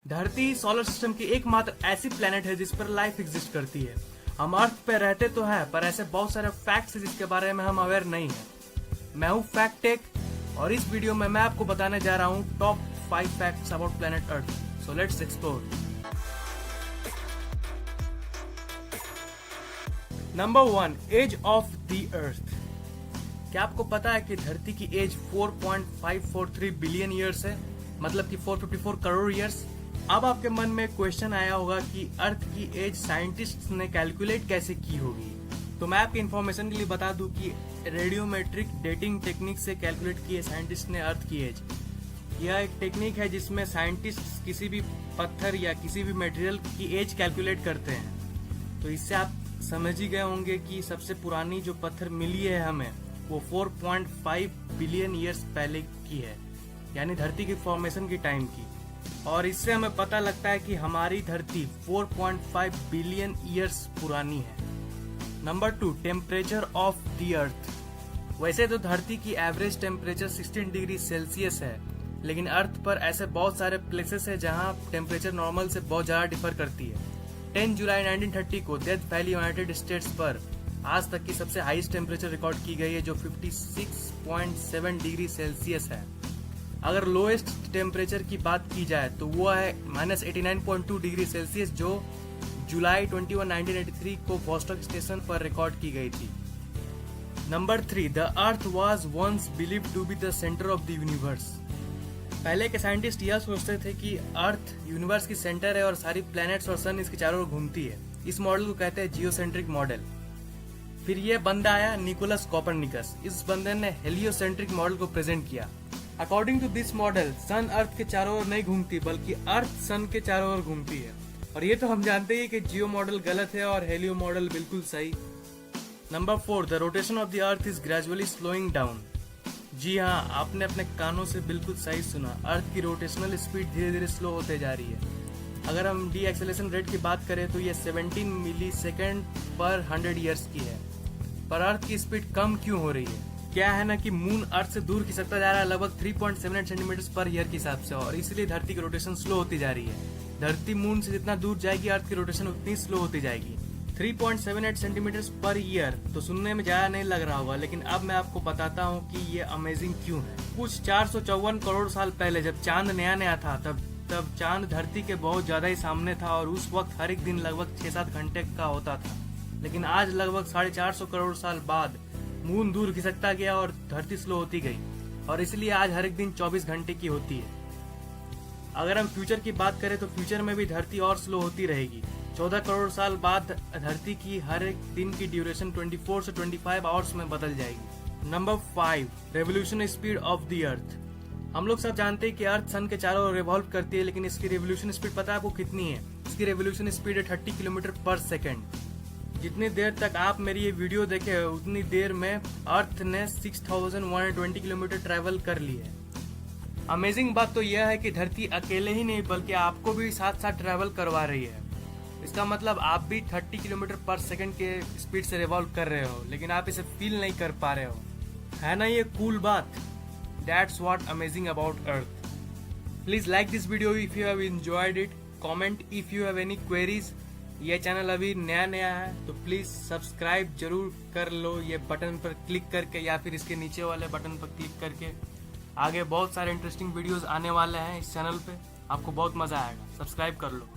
धरती solar system की एकमात्र ऐसी प्लेनेट है जिस पर लाइफ एग्जिस्ट करती है। हम अर्थ पे रहते तो हैं, पर ऐसे बहुत सारे फैक्ट्स हैं जिसके बारे में हम अवेयर नहीं है। मैं हूँ फैक्ट टेक और इस वीडियो में मैं आपको बताने जा रहा हूँ top 5 facts about planet earth. So let's explore. Number 1, age of the earth. क्या आपको पता है कि धरती की एज 4.543 बिलियन ईयर्स है, मतलब कि 454 करोड़ ईयर्स। अब आपके मन में क्वेश्चन आया होगा कि अर्थ की एज साइंटिस्ट ने कैलकुलेट कैसे की होगी। तो मैं आपके इन्फॉर्मेशन के लिए बता दूं कि रेडियोमेट्रिक डेटिंग टेक्निक से कैलकुलेट की है साइंटिस्ट ने अर्थ की एज। यह एक टेक्निक है जिसमें साइंटिस्ट किसी भी पत्थर या किसी भी मटेरियल की एज कैलकुलेट करते हैं। तो इससे आप समझ ही गए होंगे कि सबसे पुरानी जो पत्थर मिली है हमें वो 4.5 बिलियन ईयर्स पहले की है, यानी धरती की फॉर्मेशन की टाइम की। और इससे हमें पता लगता है कि हमारी धरती 4.5 बिलियन ईयर्स पुरानी है। नंबर 2, टेम्परेचर ऑफ द अर्थ। वैसे तो धरती की एवरेज टेम्परेचर 16 डिग्री सेल्सियस है, लेकिन अर्थ पर ऐसे बहुत सारे प्लेसेस है जहां टेम्परेचर नॉर्मल से बहुत ज्यादा डिफर करती है। 10 जुलाई 1930 को डेथ वैली यूनाइटेड स्टेट्स पर आज तक की सबसे हाईएस्ट टेम्परेचर रिकॉर्ड की गई है, जो 56.7 डिग्री सेल्सियस है। अगर लोएस्ट टेम्परेचर की बात की जाए तो वो है -89.2 डिग्री सेल्सियस, जो जुलाई 21, 1983 को वोस्टॉक स्टेशन पर रिकॉर्ड की गई थी। Number 3, the earth was once believed to be the centre of the universe. पहले के साइंटिस्ट यह सोचते थे कि अर्थ यूनिवर्स की सेंटर है और सारी प्लैनेट्स और सन इसके चारों ओर घूमती है। इस मॉडल को कहते हैं जियोसेंट्रिक मॉडल। फिर ये बंदा आया निकोलस कोपरनिकस। इस बंदे ने हेलियोसेंट्रिक मॉडल को प्रेजेंट किया। अकॉर्डिंग टू दिस मॉडल सन अर्थ के चारों ओर नहीं घूमती, बल्कि अर्थ सन के चारों ओर घूमती है। और ये तो हम जानते ही कि जियो मॉडल गलत है और हेलियो मॉडल बिल्कुल सही। Number 4, the rotation of the earth is gradually slowing down. जी हाँ, आपने अपने कानों से बिल्कुल सही सुना। अर्थ की रोटेशनल स्पीड धीरे धीरे स्लो होते जा रही है। अगर हम डी एक्सेलरेशन रेट की बात करें तो ये 17 मिली सेकेंड पर 100 ईयर्स की है। पर अर्थ की स्पीड कम क्यों हो रही है? क्या है ना कि मून अर्थ से दूर खिसकता जा रहा है लगभग 3.78 सेंटीमीटर पर ईयर के हिसाब से, और इसलिए धरती की रोटेशन स्लो होती जा रही है। धरती मून से जितना दूर जाएगी अर्थ की रोटेशन उतनी स्लो होती जाएगी। 3.78 सेंटीमीटर पर ईयर तो सुनने में ज्यादा नहीं लग रहा होगा, लेकिन अब मैं आपको बताता हूँ कि ये अमेजिंग क्यों है। कुछ 454 करोड़ साल पहले जब चांद नया नया था तब चांद धरती के बहुत ज्यादा ही सामने था, और उस वक्त हर एक दिन लगभग 6-7 घंटे का होता था। लेकिन आज लगभग 450 करोड़ साल बाद मून दूर खिसकता गया और धरती स्लो होती गई, और इसलिए आज हर एक दिन 24 घंटे की होती है। अगर हम फ्यूचर की बात करें तो फ्यूचर में भी धरती और स्लो होती रहेगी। 14 करोड़ साल बाद धरती की हर एक दिन की ड्यूरेशन 24 से 25 आवर्स में बदल जाएगी। Number 5, revolution speed of the अर्थ। हम लोग सब जानते हैं कि अर्थ सन के चारों ओर रिवॉल्व करती है, लेकिन इसकी रेवोल्यूशन स्पीड पता है आपको कितनी है? इसकी रेवोल्यूशन स्पीड है 30 किलोमीटर पर सेकेंड। जितनी देर तक आप मेरी ये वीडियो देखे उतनी देर में अर्थ ने 6120 किलोमीटर ट्रेवल कर ली है। अमेजिंग बात तो यह है कि धरती अकेले ही नहीं बल्कि आपको भी साथ साथ ट्रेवल करवा रही है। इसका मतलब आप भी 30 किलोमीटर पर सेकंड के स्पीड से रिवॉल्व कर रहे हो, लेकिन आप इसे फील नहीं कर पा रहे हो। है ना ये कूल बात? That's what amazing about earth. Please like this video if you have enjoyed it, comment if you have any queries. ये चैनल अभी नया नया है तो प्लीज सब्सक्राइब जरूर कर लो, ये बटन पर क्लिक करके या फिर इसके नीचे वाले बटन पर क्लिक करके। आगे बहुत सारे इंटरेस्टिंग वीडियोस आने वाले हैं इस चैनल पे, आपको बहुत मजा आएगा। सब्सक्राइब कर लो।